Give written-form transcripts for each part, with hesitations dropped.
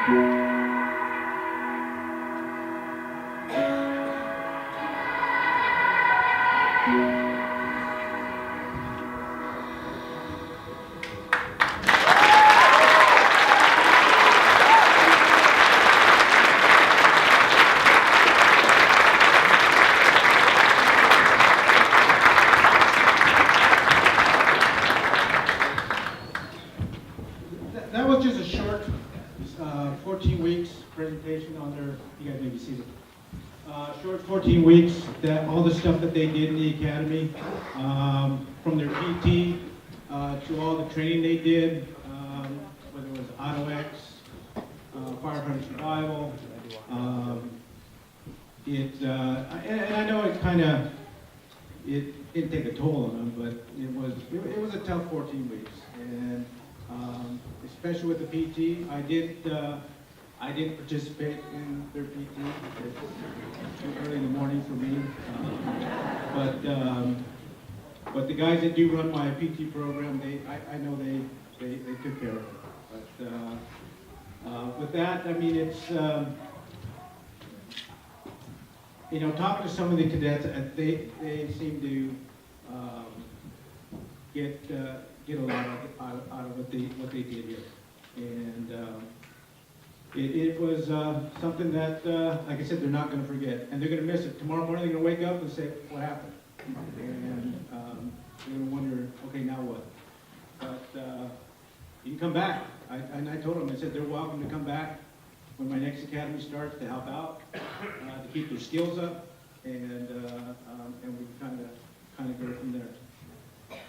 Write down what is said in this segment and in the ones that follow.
That was just a short 14 weeks presentation on their, you guys may be seated. Short 14 weeks, that all the stuff that they did in the academy, from their PT to all the training they did, whether it was AutoX, firefighter survival. And I know it didn't take a toll on them, but it was a tough 14 weeks. And especially with the PT, I didn't participate in their PT. It's too early in the morning for me. But the guys that do run my PT program, I know they took care of it. But with that, I mean, it's talking to some of the cadets, they seem to get a lot out of what they did here, and it was something that, like I said, they're not going to forget, and they're going to miss it. Tomorrow morning, they're going to wake up and say, "What happened?" And they're going to wonder, "Okay, now what?" But you can come back. I told them, I said, they're welcome to come back when my next academy starts to help out, to keep their skills up, and we kind of go from there.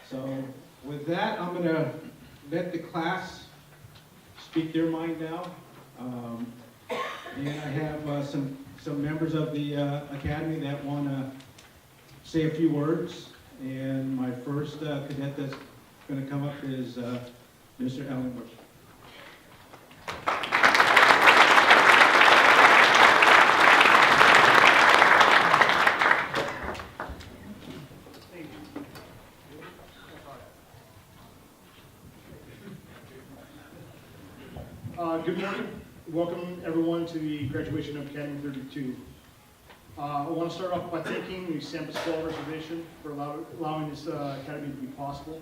So with that, I'm going to let the class speak their mind now. And I have some members of the academy that want to say a few words. And my first cadet that's going to come up is Mr. Ellenbush. Good morning. Welcome everyone to the graduation of Academy 32. I want to start off by thanking the San Pasqual Reservation for allowing this academy to be possible.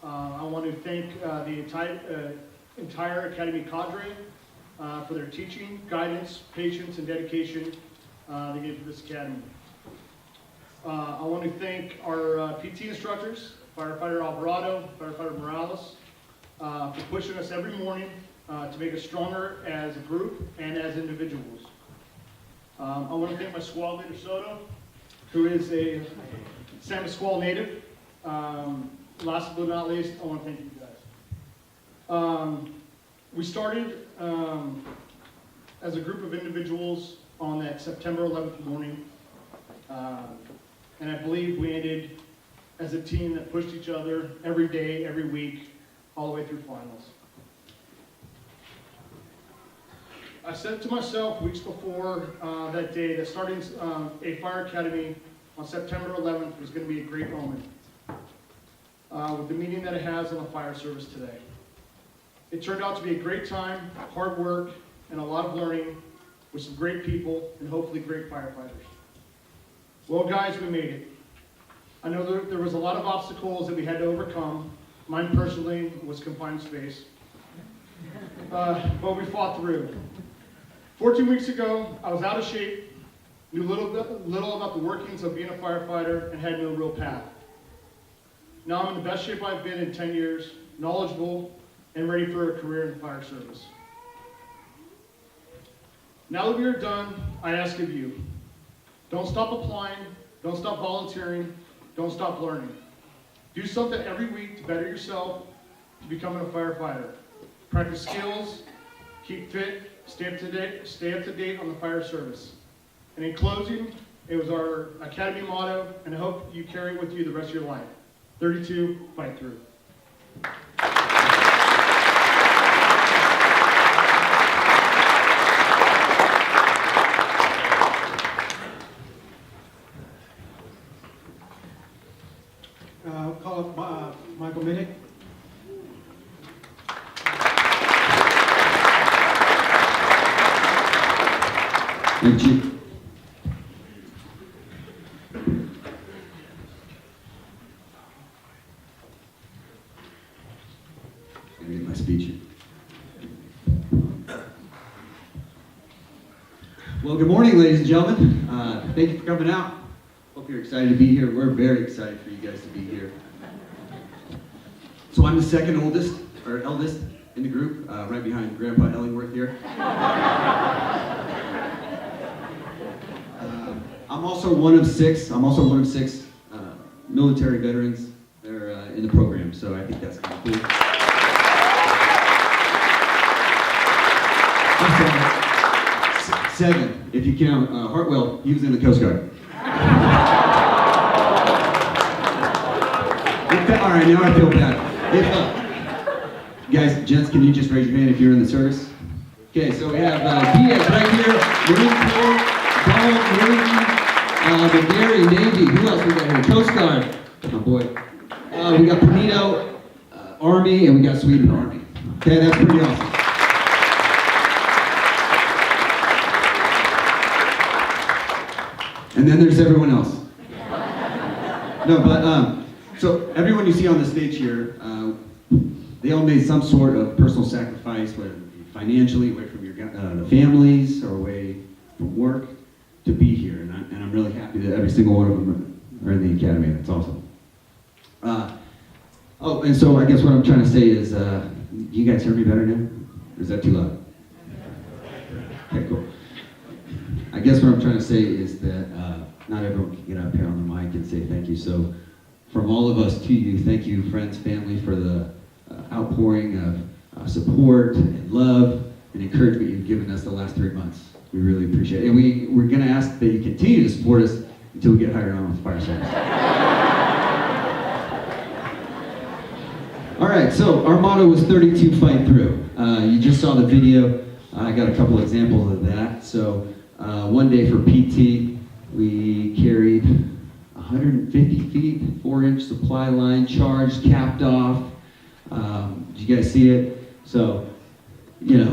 I want to thank the entire academy cadre for their teaching, guidance, patience, and dedication they gave to this academy. I want to thank our PT instructors, Firefighter Alvarado, Firefighter Morales, for pushing us every morning to make us stronger as a group and as individuals. I want to thank my squad leader, Soto, who is a San Pasqual native. Last but not least, I want to thank you guys. We started as a group of individuals on that September 11th morning, and I believe we ended as a team that pushed each other every day, every week, all the way through finals. I said to myself weeks before that day that starting a fire academy on September 11th was going to be a great moment with the meaning that it has on the fire service today. It turned out to be a great time, hard work, and a lot of learning with some great people and hopefully great firefighters. Well, guys, we made it. I know there was a lot of obstacles that we had to overcome. Mine personally was confined space, but we fought through. 14 weeks ago, I was out of shape, knew little about the workings of being a firefighter, and had no real path. Now I'm in the best shape I've been in 10 years, knowledgeable, and ready for a career in the fire service. Now that we are done, I ask of you, don't stop applying, don't stop volunteering, don't stop learning. Do something every week to better yourself to becoming a firefighter. Practice skills, keep fit, stay up to date on the fire service. And in closing, it was our academy motto, and I hope you carry it with you the rest of your life. 32, fight through. Call up Michael Minnick. Thank you. Gonna get my speech. Well, good morning, ladies and gentlemen. Thank you for coming out. Hope you're excited to be here. We're very excited for you guys to be here. So I'm the second oldest, or eldest, in the group, right behind Grandpa Ellingworth here. I'm also one of six military veterans that are in the program, so I think that's kind of cool. I'm sorry. Seven, if you count Hartwell, he was in the Coast Guard. All right, now I feel bad. Guys, gents, can you just raise your hand if you're in the service? Okay, so we have Diaz right here, Marine Corps, Donald, Marine, McGarry, Navy. Who else we got here? Coast Guard, my boy. We got Panito, Army, and we got Sweden Army. Okay, that's pretty awesome. And then there's everyone else. No, but, so everyone you see on the stage here, they all made some sort of personal sacrifice, whether it be financially, away from your families, or away from work, to be here. And I'm really happy that every single one of them are in the academy. That's awesome. Oh, and so I guess what I'm trying to say is, you guys hear me better now? Or is that too loud? Okay, cool. I guess what I'm trying to say is that not everyone can get up here on the mic and say thank you. So from all of us to you, thank you, friends, family, for the outpouring of support and love and encouragement you've given us the last 3 months. We really appreciate it. And we're going to ask that you continue to support us until we get hired on with fire service. All right, so our motto was 32 Fight Through. You just saw the video. I got a couple examples of that. So one day for PT, we carried 150 feet, 4-inch supply line, charged, capped off. Did you guys see it? So, you know,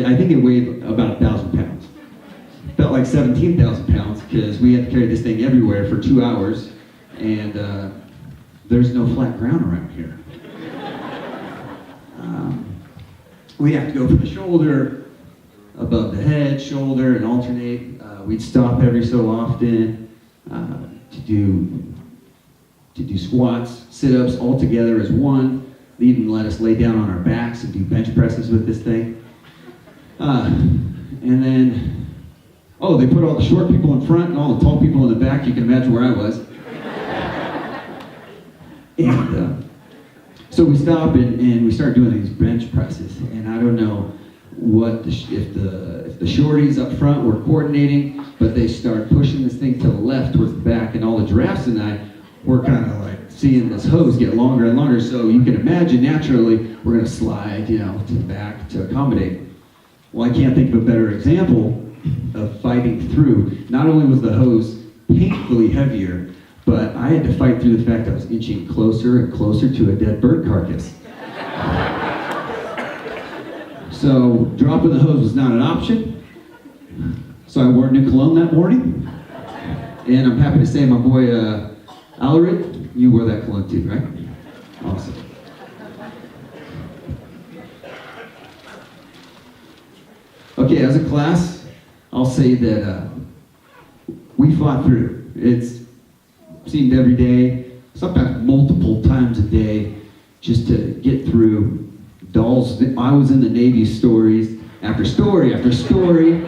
I think it weighed about 1,000 pounds. Felt like 17,000 pounds because we had to carry this thing everywhere for 2 hours, and there's no flat ground around here. We have to go from the shoulder, above the head, shoulder, and alternate. We'd stop every so often to do squats, sit-ups all together as one. They even let us lay down on our backs and do bench presses with this thing. And then, they put all the short people in front and all the tall people in the back. You can imagine where I was. And so we stop and we start doing these bench presses. And I don't know if the shorties up front were coordinating, but they start pushing this thing to the left towards the back, and all the giraffes and I were kind of like seeing this hose get longer and longer. So you can imagine naturally we're going to slide, to the back to accommodate. Well, I can't think of a better example of fighting through. Not only was the hose painfully heavier, but I had to fight through the fact I was inching closer and closer to a dead bird carcass. So dropping the hose was not an option. So I wore new cologne that morning. And I'm happy to say my boy Alarid, you wore that cologne too, right? Awesome. Okay, as a class, I'll say that we fought through. It seemed every day, sometimes multiple times a day, just to get through dolls. I was in the Navy stories, after story after story.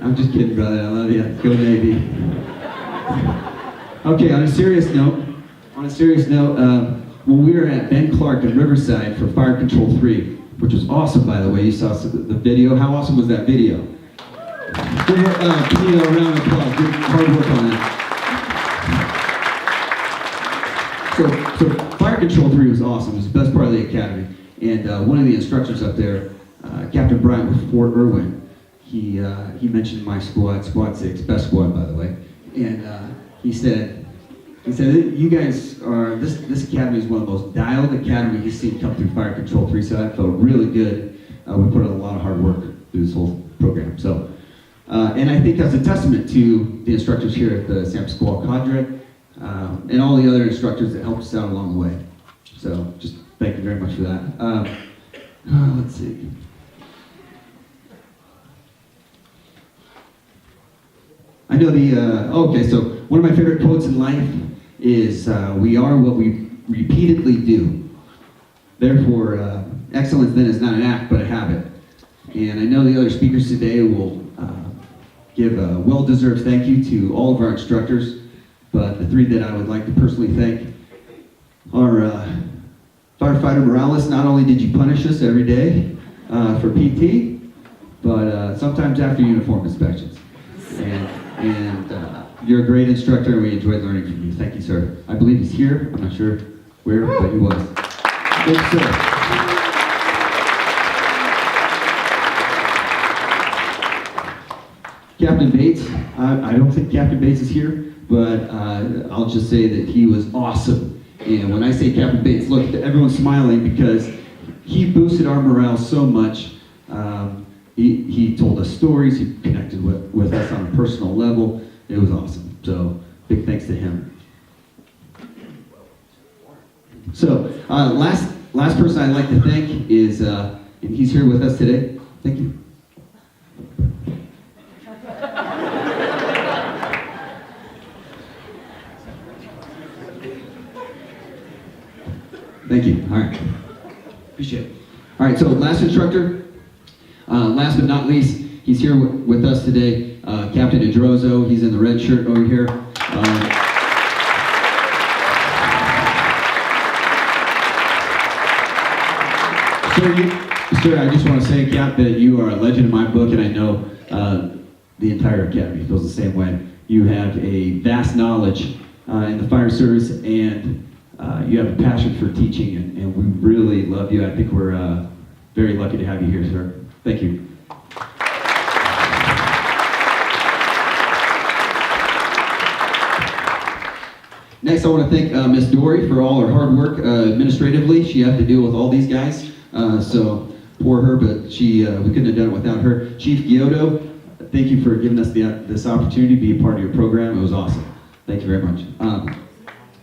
I'm just kidding, brother, I love you. Go Navy. Okay, on a serious note, when we were at Ben Clark in Riverside for Fire Control 3, which was awesome, by the way, you saw the video. How awesome was that video? Give a round of applause. Good hard work on that. So Fire Control 3 was awesome. It was the best part of the academy. And one of the instructors up there, Captain Bryant with Fort Irwin, he mentioned my squad, Squad 6, best squad, by the way. And he said, you guys are, this academy is one of the most dialed academies he's seen come through Fire Control 3, so I felt really good. We put in a lot of hard work through this whole program. So And I think that's a testament to the instructors here at the San Pasqual Cadre and all the other instructors that helped us out along the way. So just thank you very much for that. Let's see. I know okay, so one of my favorite quotes in life is, we are what we repeatedly do. Therefore, excellence then is not an act, but a habit. And I know the other speakers today will give a well-deserved thank you to all of our instructors, but the three that I would like to personally thank are Firefighter Morales. Not only did you punish us every day for PT, but sometimes after uniform inspections. And you're a great instructor, and we enjoyed learning from you. Thank you, sir. I believe he's here. I'm not sure where, but he was. Thank you, sir. Captain Bates, I don't think Captain Bates is here, but I'll just say that he was awesome. And when I say Captain Bates, look, everyone's smiling because he boosted our morale so much. He told us stories, he connected with us on a personal level. It was awesome. So big thanks to him. So last person I'd like to thank is, and he's here with us today. Thank you. Thank you. All right. Appreciate it. All right, so last instructor, last but not least, he's here with us today, Captain Idrozo. He's in the red shirt over here. Sir, I just want to say, Cap, that you are a legend in my book, and I know the entire Academy feels the same way. You have a vast knowledge in the fire service, and you have a passion for teaching, and we really love you. I think we're very lucky to have you here, sir. Thank you. Next, I want to thank Miss Dory for all her hard work administratively. She had to deal with all these guys, so poor her, but we couldn't have done it without her. Chief Giotto, thank you for giving us this opportunity to be a part of your program. It was awesome. Thank you very much.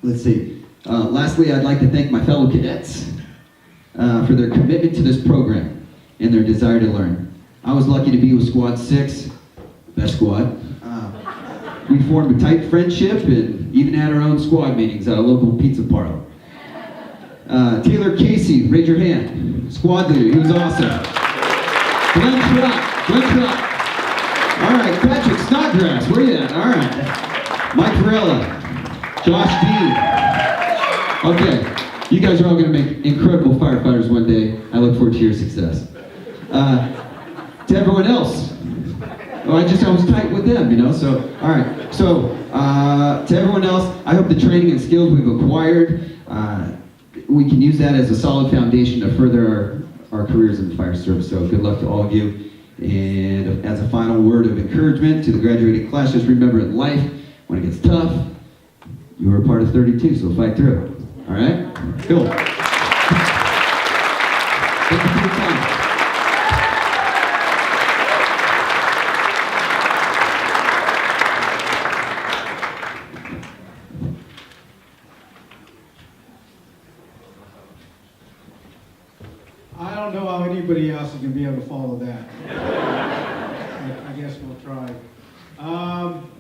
Let's see. Lastly, I'd like to thank my fellow cadets for their commitment to this program and their desire to learn. I was lucky to be with Squad 6, best squad. We formed a tight friendship and even had our own squad meetings at a local pizza parlor. Taylor Casey, raise your hand. Squad leader, he was awesome. Glenn Trott. All right, Patrick Snodgrass, where you at? All right. Mike Varela, Josh Dean. Okay, you guys are all going to make incredible firefighters one day. I look forward to your success. To everyone else, I was tight with them, you know, so, all right. So, to everyone else, I hope the training and skills we've acquired, we can use that as a solid foundation to further our careers in the fire service. So good luck to all of you. And as a final word of encouragement to the graduating class, just remember in life, when it gets tough, you were a part of 32, so fight through. All right? Cool. Thank you for your time. I don't know how anybody else is going to be able to follow that. I guess we'll try.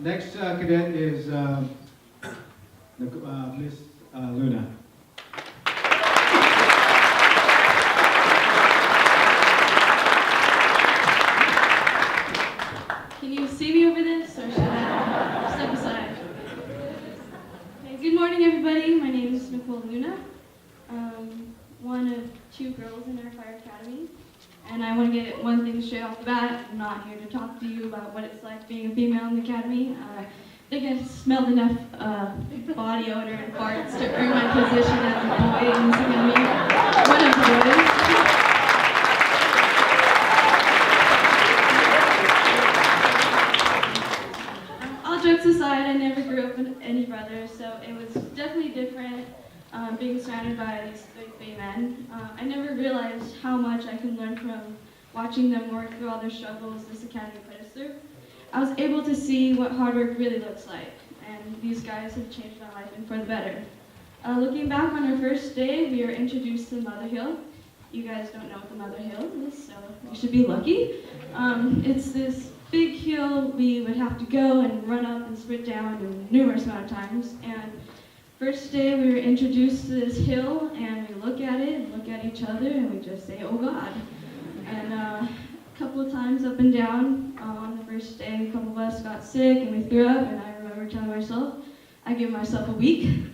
Next cadet is Miss Luna. Can you see me over this, or should I step aside? Okay, good morning, everybody. My name is Nicole Luna. One of two girls in our fire academy. And I want to get one thing straight off the bat. I'm not here to talk to you about what it's like being a female in the academy. I think I've smelled enough body odor and farts to earn my position as a boy in this academy. One of the boys. All jokes aside, I never grew up with any brothers, so it was definitely different being surrounded by these big men. I never realized how much I can learn from watching them work through all their struggles this academy put us through. I was able to see what hard work really looks like, and these guys have changed my life and for the better. Looking back on our first day, we were introduced to Mother Hill. You guys don't know what the Mother Hill is, so you should be lucky. It's this big hill we would have to go and run up and sprint down numerous amount of times. And first day we were introduced to this hill, and we look at it and look at each other, and we just say, "Oh God." And a couple of times up and down on the first day, a couple of us got sick and we threw up, and I remember telling myself, I give myself a week.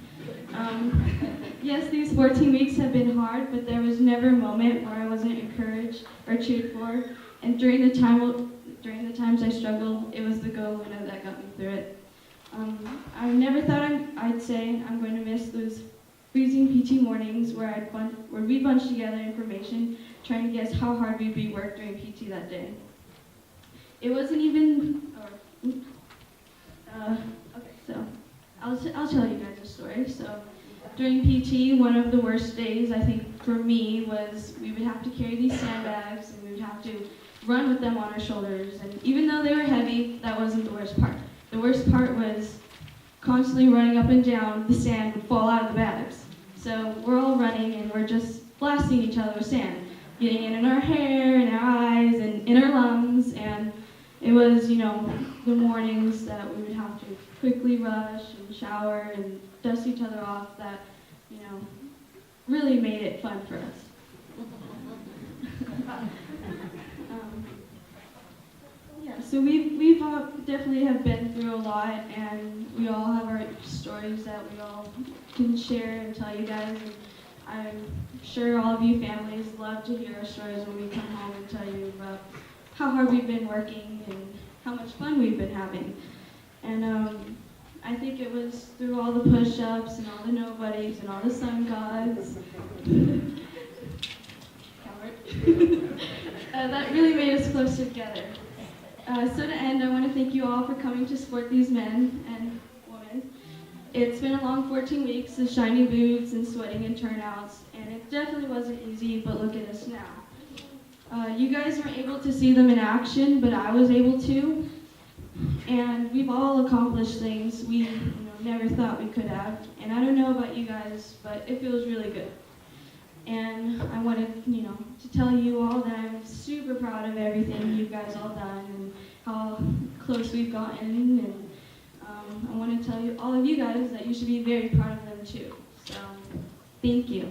Yes, these 14 weeks have been hard, but there was never a moment where I wasn't encouraged or cheered for. And during the times I struggled, it was the Go Luna that got me through it. I never thought I'd say I'm going to miss those freezing PT mornings where we'd bunch together information, trying to guess how hard we'd be worked during PT that day. It wasn't even. Okay, so I'll tell you guys a story. So during PT, one of the worst days I think for me was we would have to carry these sandbags and we would have to run with them on our shoulders. And even though they were heavy, that wasn't the worst part. The worst part was constantly running up and down. The sand would fall out of the bags. So we're all running and we're just blasting each other with sand, getting it in our hair, in our eyes, and in our lungs. And it was, the mornings that we would have to quickly rush and shower and dust each other off that, really made it fun for us. So we've all definitely have been through a lot, and we all have our stories that we all can share and tell you guys. And I'm sure all of you families love to hear our stories when we come home and tell you about how hard we've been working and how much fun we've been having. And I think it was through all the push-ups and all the nobodies and all the sun gods that really made us closer together. So to end, I want to thank you all for coming to support these men and women. It's been a long 14 weeks of shiny boots and sweating and turnouts, and it definitely wasn't easy, but look at us now. You guys weren't able to see them in action, but I was able to, and we've all accomplished things we never thought we could have. And I don't know about you guys, but it feels really good. And I wanted, to tell you all that I'm super proud of everything you guys all done and how close we've gotten. And I want to tell you, all of you guys, that you should be very proud of them too. So, thank you.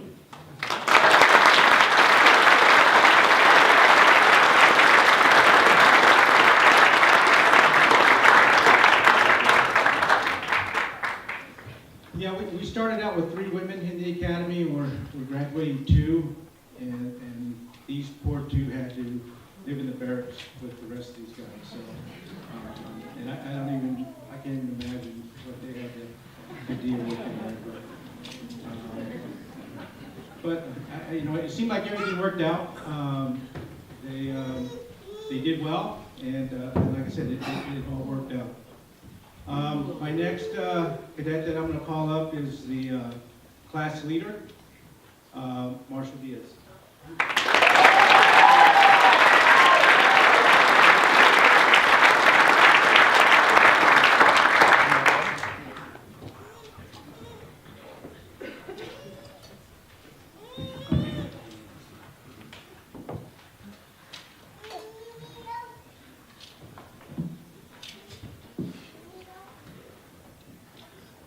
Yeah, we started out with 3 women in the academy. We're graduating 2, and these poor 2 had to live in the barracks with the rest of these guys. So, and I can't even imagine what they had to deal with in there. But it seemed like everything worked out. They did well, and like I said, it all worked out. My next cadet that I'm going to call up is the class leader, Marshall Diaz.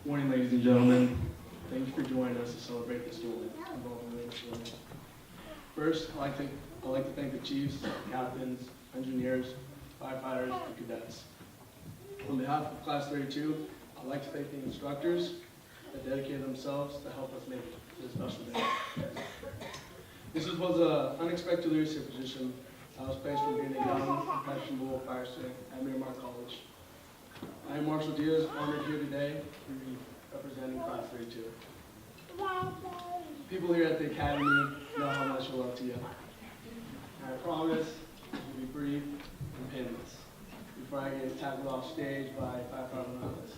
Morning, ladies and gentlemen. Thank you for joining us to celebrate this moment involving women. First, I'd like to thank the chiefs, captains, engineers, firefighters, and cadets. On behalf of Class 32, I'd like to thank the instructors that dedicated themselves to help us make it to this special day. This was an unexpected leadership position I was placed from being a young, impressionable fire student at Miramar College. I am Marshall Diaz, honored here today to be representing Class 32. People here at the Academy know how much I love to you. And I promise to be brief and painless before I get tackled off stage by firefighter Morales.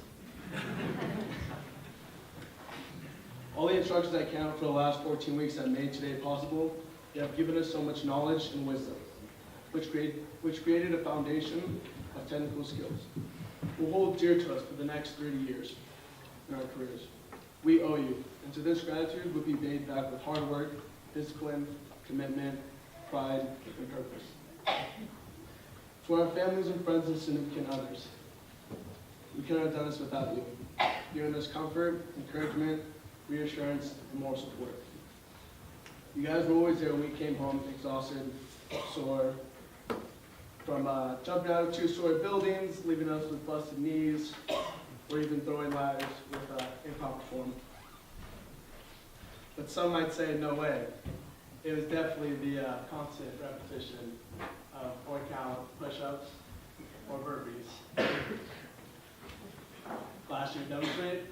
All the instructors I counted for the last 14 weeks that made today possible, they have given us so much knowledge and wisdom, which created a foundation of technical skills will hold dear to us for the next 30 years in our careers. We owe you, and to this gratitude will be paid back with hard work, discipline, commitment, pride, and purpose. To our families and friends and significant others, we couldn't have done this without you, giving us comfort, encouragement, reassurance, and moral support. You guys were always there when we came home exhausted, sore, from jumping out of two-story buildings, leaving us with busted knees, or even throwing ladders with improper form. But some might say, no way. It was definitely the constant repetition of 4-count push-ups or burpees. Last year, demonstrate.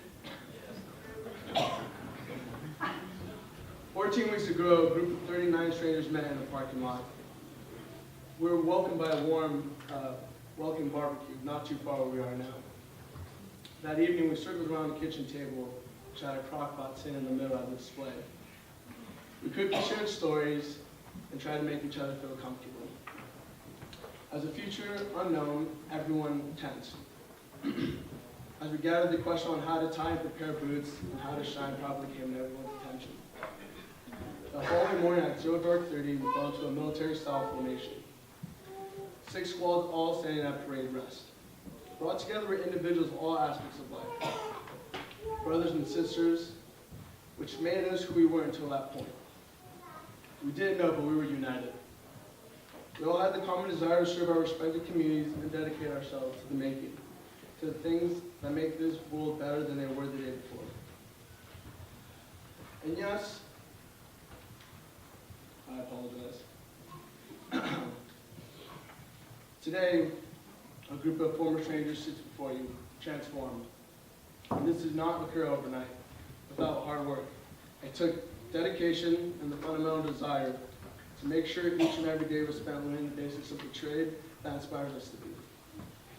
14 weeks ago, a group of 39 strangers met in a parking lot. We were welcomed by a warm, welcome barbecue, not too far where we are now. That evening, we circled around the kitchen table, which had a crock pot sitting in the middle of the display. We quickly shared stories and tried to make each other feel comfortable. As a future unknown, everyone tensed. As we gathered, the question on how to tie and prepare boots and how to shine properly came to everyone's attention. The following morning at 0:30, we fell into a military-style formation. 6 squads all standing at parade rest. Brought together were individuals of all aspects of life. Brothers and sisters, which made us who we were until that point. We didn't know, but we were united. We all had the common desire to serve our respective communities and dedicate ourselves to the making, to the things that make this world better than they were the day before. And yes, I apologize. Today, a group of former strangers sits before you, transformed. And this did not occur overnight, without hard work. It took dedication and the fundamental desire to make sure each and every day was spent learning the basics of the trade that inspires us to be.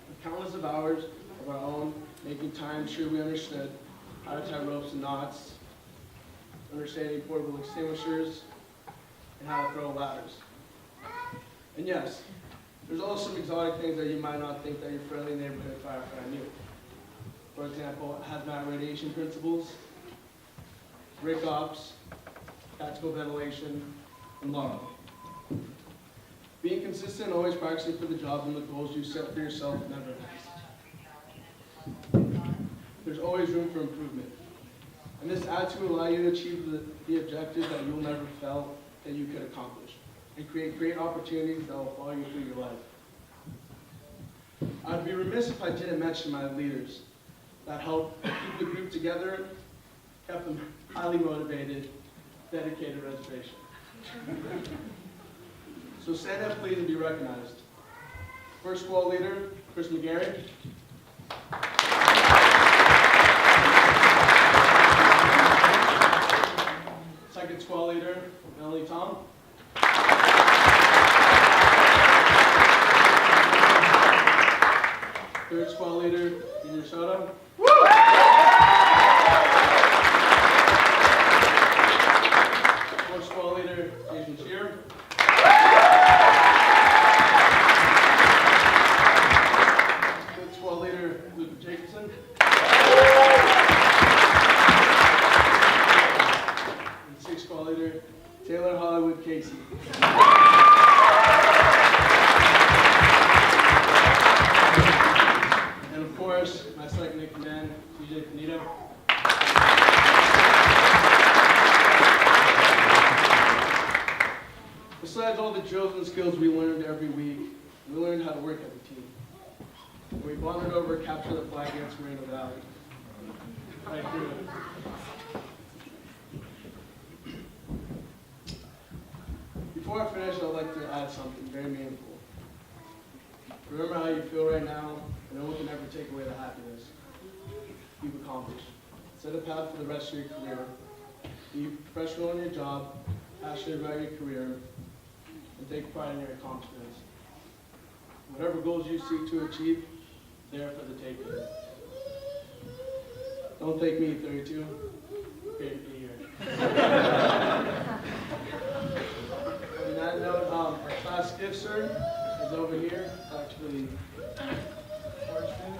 With countless of hours of our own, making time sure we understood how to tie ropes and knots, understanding portable extinguishers, and how to throw ladders. And yes, there's also some exotic things that you might not think that your friendly neighborhood firefighter knew. For example, hazmat radiation principles, RIC ops, tactical ventilation, and log. Being consistent and always practicing for the job and the goals you set for yourself never ends. There's always room for improvement. And this attitude will allow you to achieve the objectives that you'll never felt that you could accomplish, and create great opportunities that will follow you through your life. I'd be remiss if I didn't mention my leaders that helped keep the group together, kept them highly motivated, dedicated reservation. So stand up, please, and be recognized. First squad leader, Chris McGarry. Second squad leader, Melanie Tom. Third squad leader, Junior Soto. Fourth squad leader, Jason Shearer. Fifth squad leader, Luke Jacobson. And sixth squad leader, Taylor Hollywood Casey. And of course, my second in command, TJ Finito. Besides all the drills and skills we learned every week, we learned how to work as a team. And we bonded over capture the flag against Moreno Valley. Right through it. Before I finish, I'd like to add something very meaningful. Remember how you feel right now, and no one can ever take away the happiness you've accomplished. Set a path for the rest of your career. Be professional in your job, passionate about your career, and take pride in your accomplishments. Whatever goals you seek to achieve, they're for the taking. Don't take me 32. Great to be here. On that note, our class gift, sir, is over here. It's actually Fortune.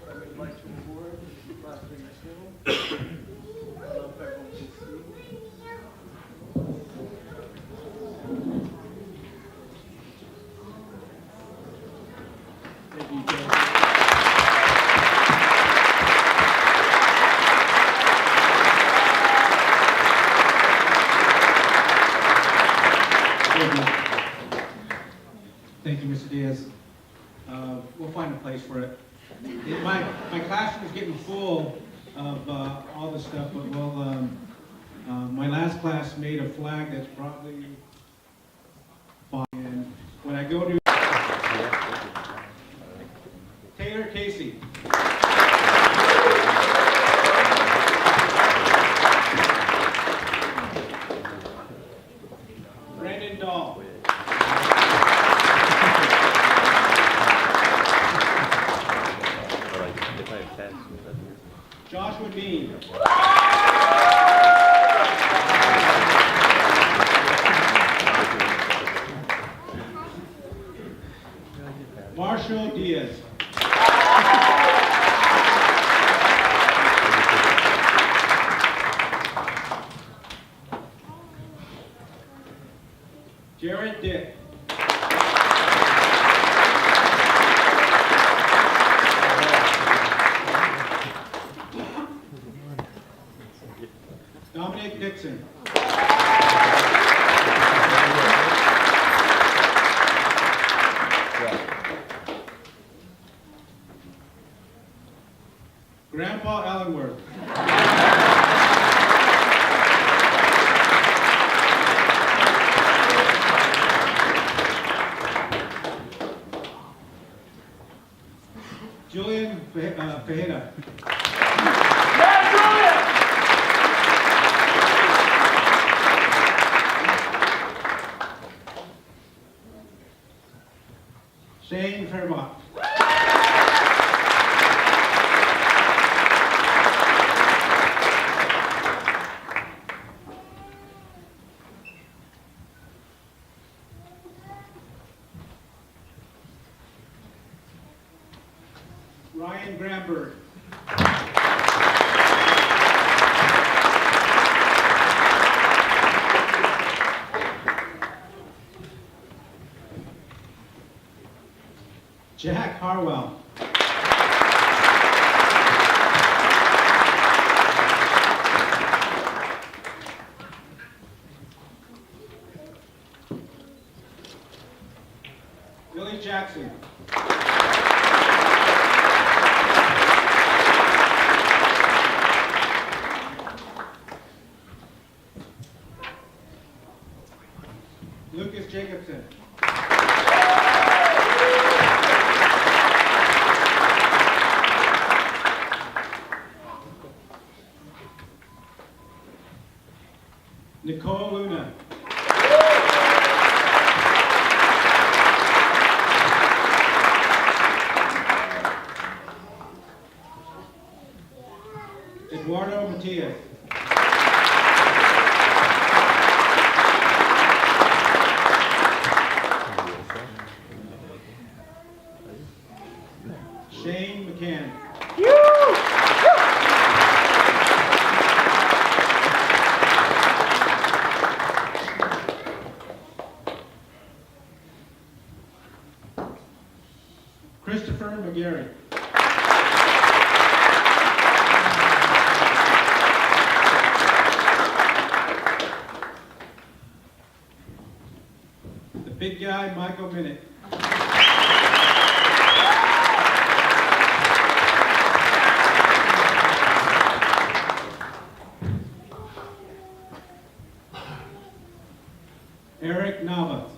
I would like to award Class 32. I don't know if everyone can see. Thank you, Joe. Thank you, Mr. Diaz. We'll find a place for it. My classroom is getting full of all this stuff, but my last class made a flag that's probably fine. And when I go to Taylor Casey. Brandon Dahl. Joshua Dean. Marshall Diaz. Jared Dick. Dominic Dixon. Grandpa Allenworth. Julian Fajeda. Shane Fairmont. Ryan Gramberg. Jack Harwell. Billy Jackson. Lucas Jacobson. Nicole Luna. Eduardo Matias. Shane McCann. Christopher McGarry. The big guy, Michael Minnick. Eric Nava.